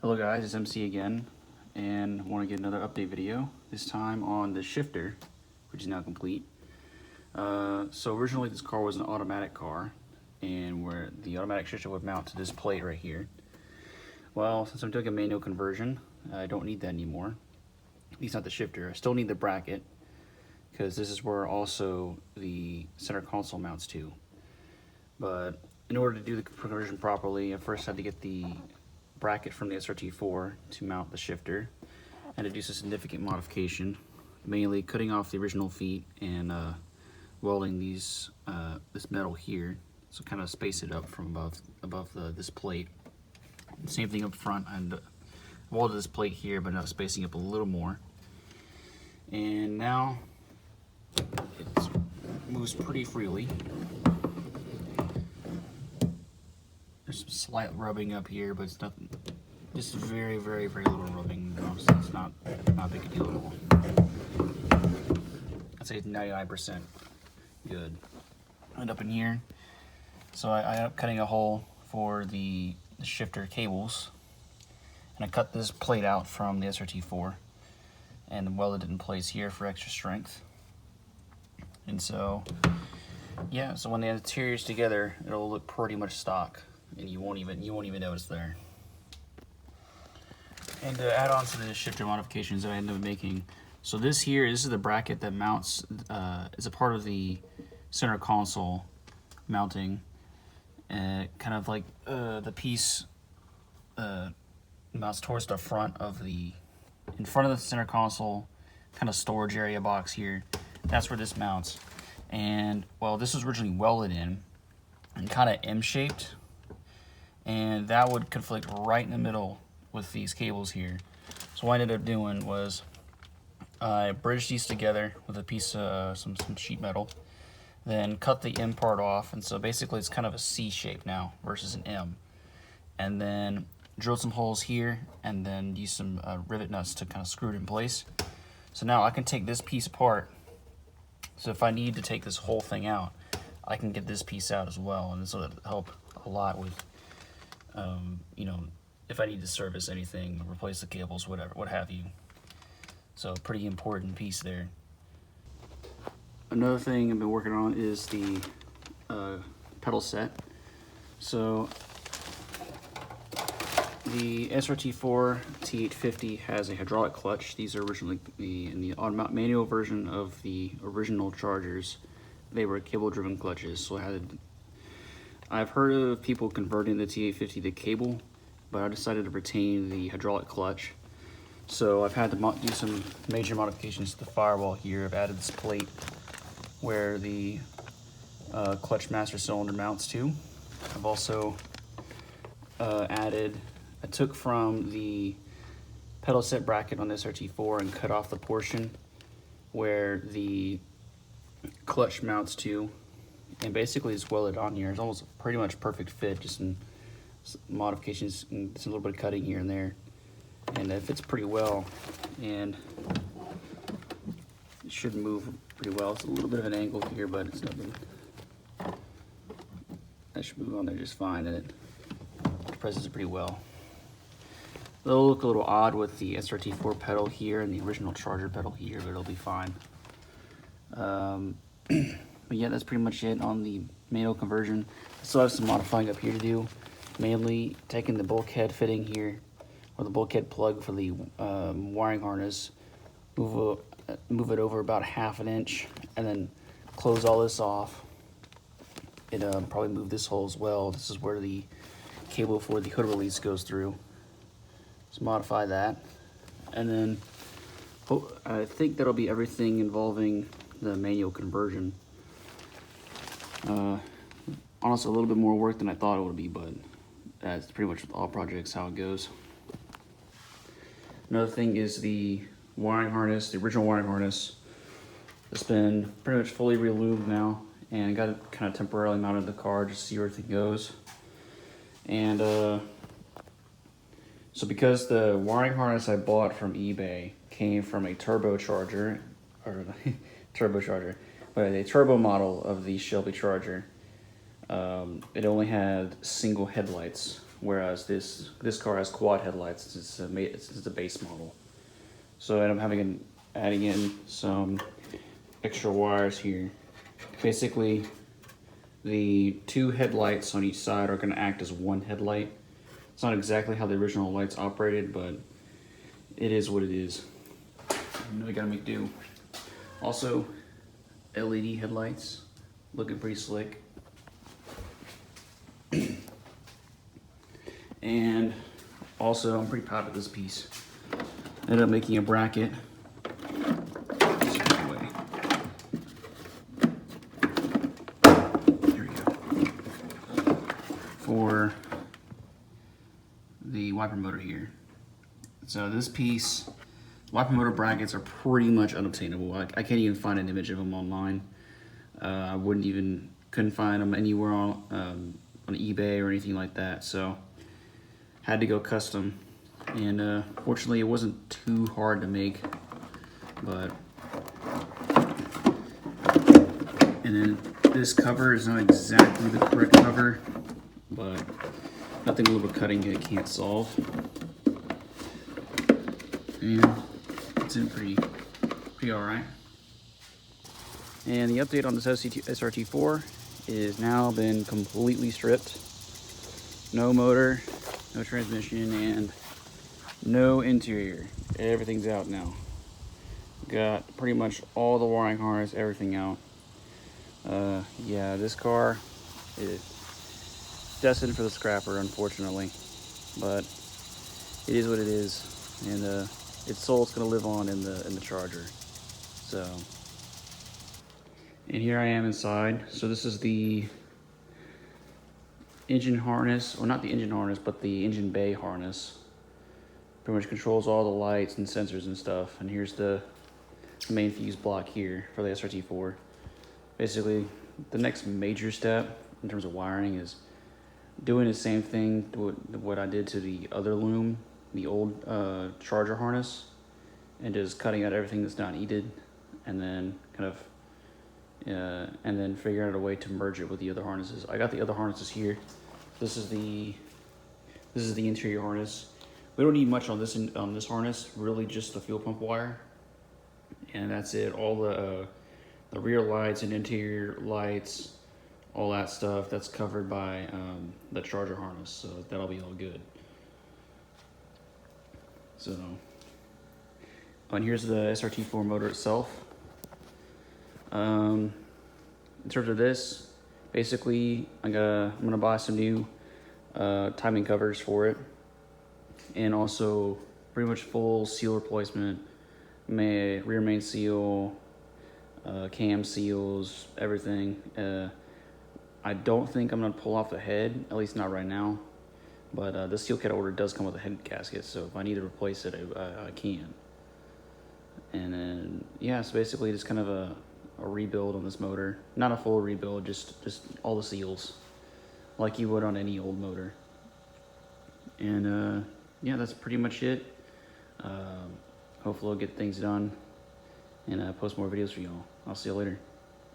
Hello guys, it's MC again, and I want to get another update video, this time on the shifter, which is now complete. So originally this car was an automatic car, and where the automatic shifter would mount to this plate right here. Well, since I'm doing a manual conversion, I don't need that anymore. At least not the shifter. I still need the bracket, because this is where also the center console mounts to. But in order to do the conversion properly, I first had to get the bracket from the SRT4 to mount the shifter, and to do some significant modification, mainly cutting off the original feet and welding these this metal here, so kind of space it up from above this plate. Same thing up front, and welded this plate here, but now spacing up a little more. And now it moves pretty freely. There's some slight rubbing up here, but it's nothing. Just very, very, very little rubbing. So it's not big a deal at all. I'd say 99% good. End up in here. So I ended up cutting a hole for the shifter cables, and I cut this plate out from the SRT4 and welded it in place here for extra strength. And so, yeah. So when the interior's together, it'll look pretty much stock, and you won't even notice there. And to add on to the shifter modifications that I ended up making, so this is the bracket that mounts, is a part of the center console mounting, kind of like the piece mounts towards the front of in front of the center console, kind of storage area box here. That's where this mounts. And well, this was originally welded in and kind of M-shaped, and that would conflict right in the middle with these cables here. So what I ended up doing was I bridged these together with a piece of some sheet metal, then cut the M part off, and so basically it's kind of a C shape now versus an M. And then drilled some holes here, and then used some rivet nuts to kind of screw it in place. So now I can take this piece apart. So if I need to take this whole thing out, I can get this piece out as well, and this will help a lot with you know, if I need to service anything, replace the cables, whatever, what have you. So pretty important piece there. Another thing I've been working on is the pedal set. So the SRT4 T850 has a hydraulic clutch. These are originally in the manual version of the original Chargers. They were cable-driven clutches. So I've heard of people converting the T850 to cable, but I decided to retain the hydraulic clutch. So I've had to do some major modifications to the firewall here. I've added this plate where the clutch master cylinder mounts to. I've also I took from the pedal set bracket on this SRT4 and cut off the portion where the clutch mounts to, and basically it's welded on here. It's almost pretty much perfect fit, just in modifications and just a little bit of cutting here and there, and it fits pretty well, and it should move pretty well. It's a little bit of an angle here, but it's nothing. That should move on there just fine, and it presses it pretty well. It'll look a little odd with the SRT4 pedal here and the original Charger pedal here, but it'll be fine. But yeah, that's pretty much it on the manual conversion. I still have some modifying up here to do, mainly taking the bulkhead fitting here, or the bulkhead plug for the wiring harness, move it over about 1/2 inch, and then close all this off. And probably move this hole as well. This is where the cable for the hood release goes through. So modify that, and then I think that'll be everything involving the manual conversion. Honestly, a little bit more work than I thought it would be, but that's pretty much with all projects how it goes. Another thing is the wiring harness, the original wiring harness. It's been pretty much fully relubed now, and got it kind of temporarily mounted in the car just to see where everything goes. And so because the wiring harness I bought from eBay came from a turbocharger, but a turbo model of the Shelby Charger, it only had single headlights, whereas this car has quad headlights since it's a base model. So I'm adding in some extra wires here. Basically, the 2 headlights on each side are going to act as 1 headlight. It's not exactly how the original lights operated, but it is what it is. You know, we gotta make do. Also, LED headlights, looking pretty slick. And also, I'm pretty proud of this piece. I ended up making a bracket. There we go. For the wiper motor here. So this piece, wiper motor brackets are pretty much unobtainable. I can't even find an image of them online. I couldn't find them anywhere on eBay or anything like that. So had to go custom, and fortunately it wasn't too hard to make. But and then this cover is not exactly the correct cover, but nothing a little bit cutting it can't solve. And it's in pretty alright. And the update on this SRT4 is now been completely stripped. No motor, no transmission, and no interior. Everything's out now. Got pretty much all the wiring harness, everything out. Yeah, this car is destined for the scrapper, unfortunately. But it is what it is, and its soul's gonna live on in the Charger. So, and here I am inside. So this is the engine harness, or not the engine harness, but the engine bay harness. Pretty much controls all the lights and sensors and stuff. And here's the main fuse block here for the SRT4. Basically, the next major step in terms of wiring is doing the same thing to what I did to the other loom, the old Charger harness, and just cutting out everything that's not needed, and then figuring out a way to merge it with the other harnesses. I got the other harnesses here. This is the interior harness. We don't need much on this harness, really just the fuel pump wire, and that's it. All the rear lights and interior lights, all that stuff, that's covered by the Charger harness, so that'll be all good. So, and here's the SRT4 motor itself. In terms of this, basically I'm gonna buy some new timing covers for it, and also pretty much full seal replacement, rear main seal, cam seals, everything. I don't think I'm gonna pull off the head, at least not right now. But the steel kit order does come with a head gasket, so if I need to replace it, I can. And then, yeah, so basically just kind of a rebuild on this motor. Not a full rebuild, just all the seals, like you would on any old motor. And yeah, that's pretty much it. Hopefully I'll get things done and post more videos for y'all. I'll see you later.